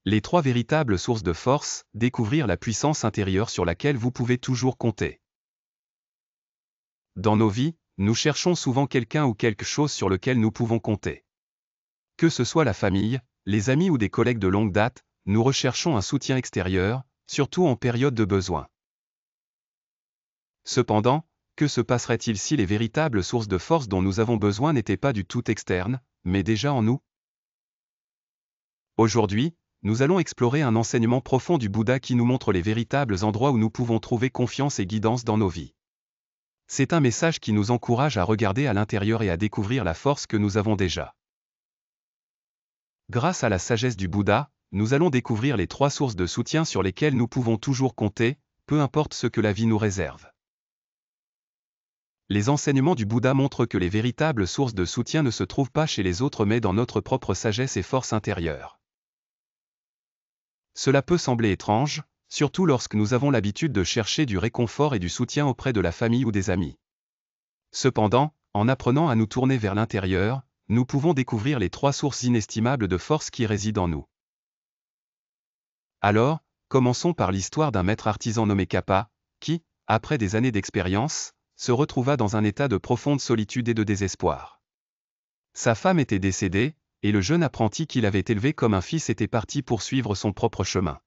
Les 3 véritables sources de force, découvrir la puissance intérieure sur laquelle vous pouvez toujours compter. Dans nos vies, nous cherchons souvent quelqu'un ou quelque chose sur lequel nous pouvons compter. Que ce soit la famille, les amis ou des collègues de longue date, nous recherchons un soutien extérieur, surtout en période de besoin. Cependant, que se passerait-il si les véritables sources de force dont nous avons besoin n'étaient pas du tout externes, mais déjà en nous? Aujourd'hui, nous allons explorer un enseignement profond du Bouddha qui nous montre les véritables endroits où nous pouvons trouver confiance et guidance dans nos vies. C'est un message qui nous encourage à regarder à l'intérieur et à découvrir la force que nous avons déjà. Grâce à la sagesse du Bouddha, nous allons découvrir les 3 sources de soutien sur lesquelles nous pouvons toujours compter, peu importe ce que la vie nous réserve. Les enseignements du Bouddha montrent que les véritables sources de soutien ne se trouvent pas chez les autres mais dans notre propre sagesse et force intérieure. Cela peut sembler étrange, surtout lorsque nous avons l'habitude de chercher du réconfort et du soutien auprès de la famille ou des amis. Cependant, en apprenant à nous tourner vers l'intérieur, nous pouvons découvrir les 3 sources inestimables de force qui résident en nous. Alors, commençons par l'histoire d'un maître artisan nommé Kappa, qui, après des années d'expérience, se retrouva dans un état de profonde solitude et de désespoir. Sa femme était décédée, et le jeune apprenti qu'il avait élevé comme un fils était parti poursuivre son propre chemin.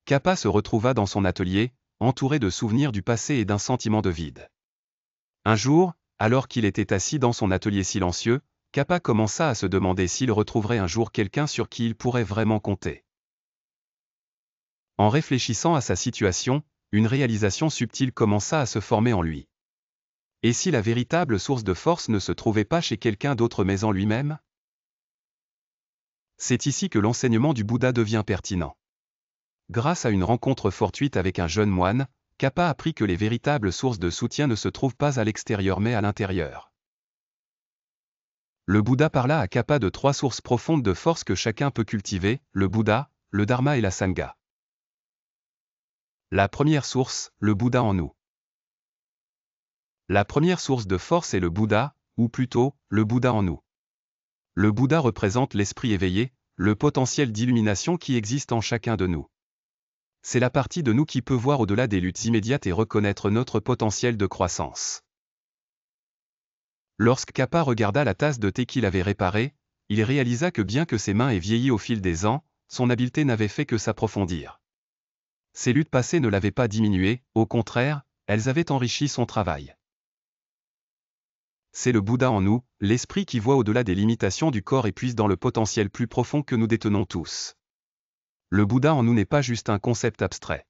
Kappa se retrouva dans son atelier, entouré de souvenirs du passé et d'un sentiment de vide. Un jour, alors qu'il était assis dans son atelier silencieux, Kappa commença à se demander s'il retrouverait un jour quelqu'un sur qui il pourrait vraiment compter. En réfléchissant à sa situation, une réalisation subtile commença à se former en lui. Et si la véritable source de force ne se trouvait pas chez quelqu'un d'autre mais en lui-même? C'est ici que l'enseignement du Bouddha devient pertinent. Grâce à une rencontre fortuite avec un jeune moine, Kappa apprit que les véritables sources de soutien ne se trouvent pas à l'extérieur mais à l'intérieur. Le Bouddha parla à Kappa de 3 sources profondes de force que chacun peut cultiver, le Bouddha, le Dharma et la Sangha. La première source, le Bouddha en nous. La première source de force est le Bouddha, ou plutôt, le Bouddha en nous. Le Bouddha représente l'esprit éveillé, le potentiel d'illumination qui existe en chacun de nous. C'est la partie de nous qui peut voir au-delà des luttes immédiates et reconnaître notre potentiel de croissance. Lorsque Kappa regarda la tasse de thé qu'il avait réparée, il réalisa que bien que ses mains aient vieilli au fil des ans, son habileté n'avait fait que s'approfondir. Ses luttes passées ne l'avaient pas diminué, au contraire, elles avaient enrichi son travail. C'est le Bouddha en nous, l'esprit qui voit au-delà des limitations du corps et puise dans le potentiel plus profond que nous détenons tous. Le Bouddha en nous n'est pas juste un concept abstrait.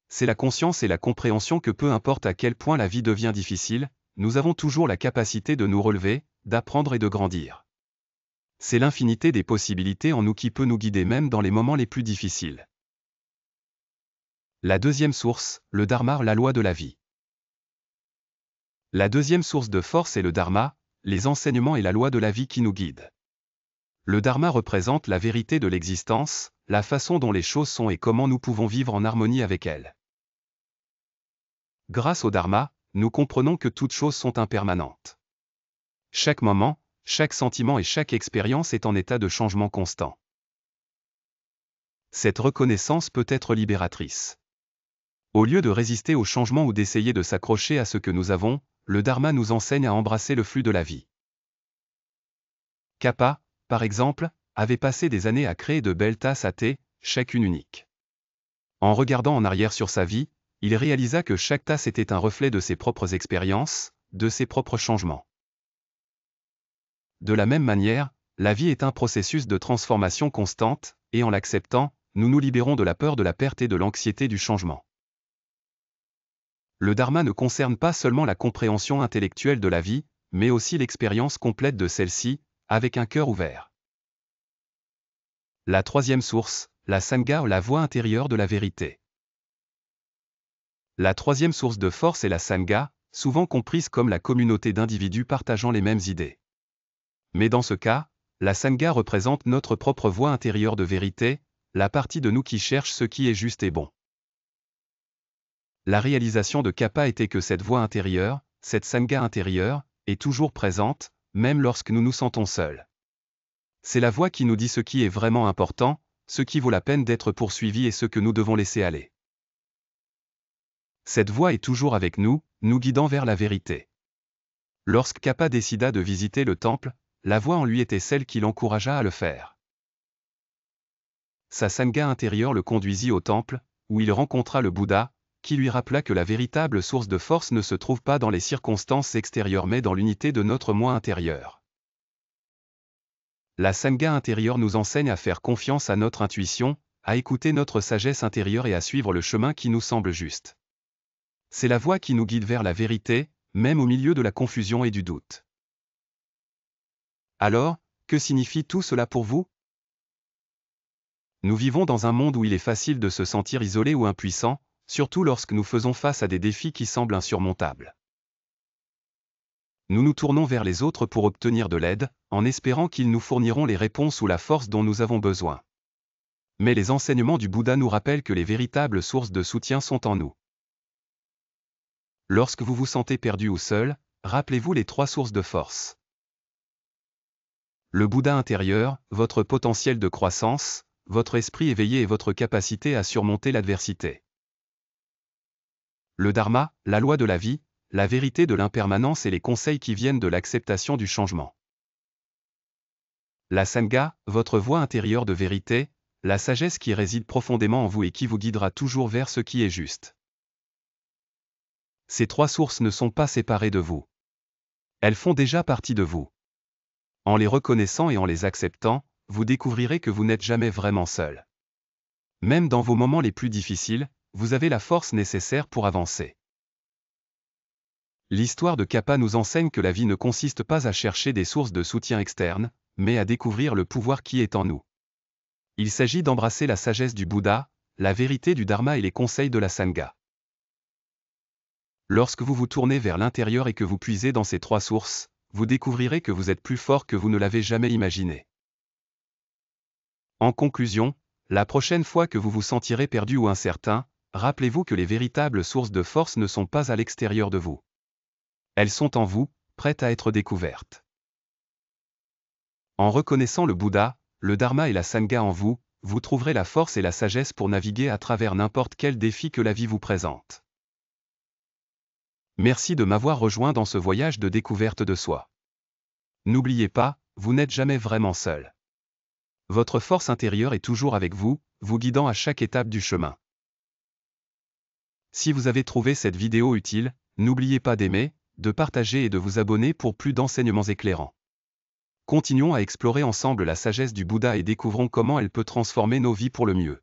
C'est la conscience et la compréhension que peu importe à quel point la vie devient difficile, nous avons toujours la capacité de nous relever, d'apprendre et de grandir. C'est l'infinité des possibilités en nous qui peut nous guider même dans les moments les plus difficiles. La deuxième source, le Dharma, la loi de la vie. La deuxième source de force est le Dharma, les enseignements et la loi de la vie qui nous guident. Le Dharma représente la vérité de l'existence, la façon dont les choses sont et comment nous pouvons vivre en harmonie avec elles. Grâce au Dharma, nous comprenons que toutes choses sont impermanentes. Chaque moment, chaque sentiment et chaque expérience est en état de changement constant. Cette reconnaissance peut être libératrice. Au lieu de résister au changement ou d'essayer de s'accrocher à ce que nous avons, le Dharma nous enseigne à embrasser le flux de la vie. Kappa, par exemple, avait passé des années à créer de belles tasses à thé, chacune unique. En regardant en arrière sur sa vie, il réalisa que chaque tasse était un reflet de ses propres expériences, de ses propres changements. De la même manière, la vie est un processus de transformation constante, et en l'acceptant, nous nous libérons de la peur de la perte et de l'anxiété du changement. Le Dharma ne concerne pas seulement la compréhension intellectuelle de la vie, mais aussi l'expérience complète de celle-ci, avec un cœur ouvert. La troisième source, la Sangha, la voie intérieure de la vérité. La troisième source de force est la Sangha, souvent comprise comme la communauté d'individus partageant les mêmes idées. Mais dans ce cas, la Sangha représente notre propre voie intérieure de vérité, la partie de nous qui cherche ce qui est juste et bon. La réalisation de Kappa était que cette voie intérieure, cette Sangha intérieure, est toujours présente, même lorsque nous nous sentons seuls. C'est la voix qui nous dit ce qui est vraiment important, ce qui vaut la peine d'être poursuivi et ce que nous devons laisser aller. Cette voix est toujours avec nous, nous guidant vers la vérité. Lorsque Kappa décida de visiter le temple, la voix en lui était celle qui l'encouragea à le faire. Sa sangha intérieure le conduisit au temple, où il rencontra le Bouddha, qui lui rappela que la véritable source de force ne se trouve pas dans les circonstances extérieures mais dans l'unité de notre moi intérieur. La sangha intérieure nous enseigne à faire confiance à notre intuition, à écouter notre sagesse intérieure et à suivre le chemin qui nous semble juste. C'est la voie qui nous guide vers la vérité, même au milieu de la confusion et du doute. Alors, que signifie tout cela pour vous? Nous vivons dans un monde où il est facile de se sentir isolé ou impuissant, surtout lorsque nous faisons face à des défis qui semblent insurmontables. Nous nous tournons vers les autres pour obtenir de l'aide, en espérant qu'ils nous fourniront les réponses ou la force dont nous avons besoin. Mais les enseignements du Bouddha nous rappellent que les véritables sources de soutien sont en nous. Lorsque vous vous sentez perdu ou seul, rappelez-vous les 3 sources de force. Le Bouddha intérieur, votre potentiel de croissance, votre esprit éveillé et votre capacité à surmonter l'adversité. Le Dharma, la loi de la vie, la vérité de l'impermanence et les conseils qui viennent de l'acceptation du changement. La Sangha, votre voie intérieure de vérité, la sagesse qui réside profondément en vous et qui vous guidera toujours vers ce qui est juste. Ces 3 sources ne sont pas séparées de vous. Elles font déjà partie de vous. En les reconnaissant et en les acceptant, vous découvrirez que vous n'êtes jamais vraiment seul. Même dans vos moments les plus difficiles, vous avez la force nécessaire pour avancer. L'histoire de Kappa nous enseigne que la vie ne consiste pas à chercher des sources de soutien externes, mais à découvrir le pouvoir qui est en nous. Il s'agit d'embrasser la sagesse du Bouddha, la vérité du Dharma et les conseils de la Sangha. Lorsque vous vous tournez vers l'intérieur et que vous puisez dans ces 3 sources, vous découvrirez que vous êtes plus fort que vous ne l'avez jamais imaginé. En conclusion, la prochaine fois que vous vous sentirez perdu ou incertain, rappelez-vous que les véritables sources de force ne sont pas à l'extérieur de vous. Elles sont en vous, prêtes à être découvertes. En reconnaissant le Bouddha, le Dharma et la Sangha en vous, vous trouverez la force et la sagesse pour naviguer à travers n'importe quel défi que la vie vous présente. Merci de m'avoir rejoint dans ce voyage de découverte de soi. N'oubliez pas, vous n'êtes jamais vraiment seul. Votre force intérieure est toujours avec vous, vous guidant à chaque étape du chemin. Si vous avez trouvé cette vidéo utile, n'oubliez pas d'aimer, de partager et de vous abonner pour plus d'enseignements éclairants. Continuons à explorer ensemble la sagesse du Bouddha et découvrons comment elle peut transformer nos vies pour le mieux.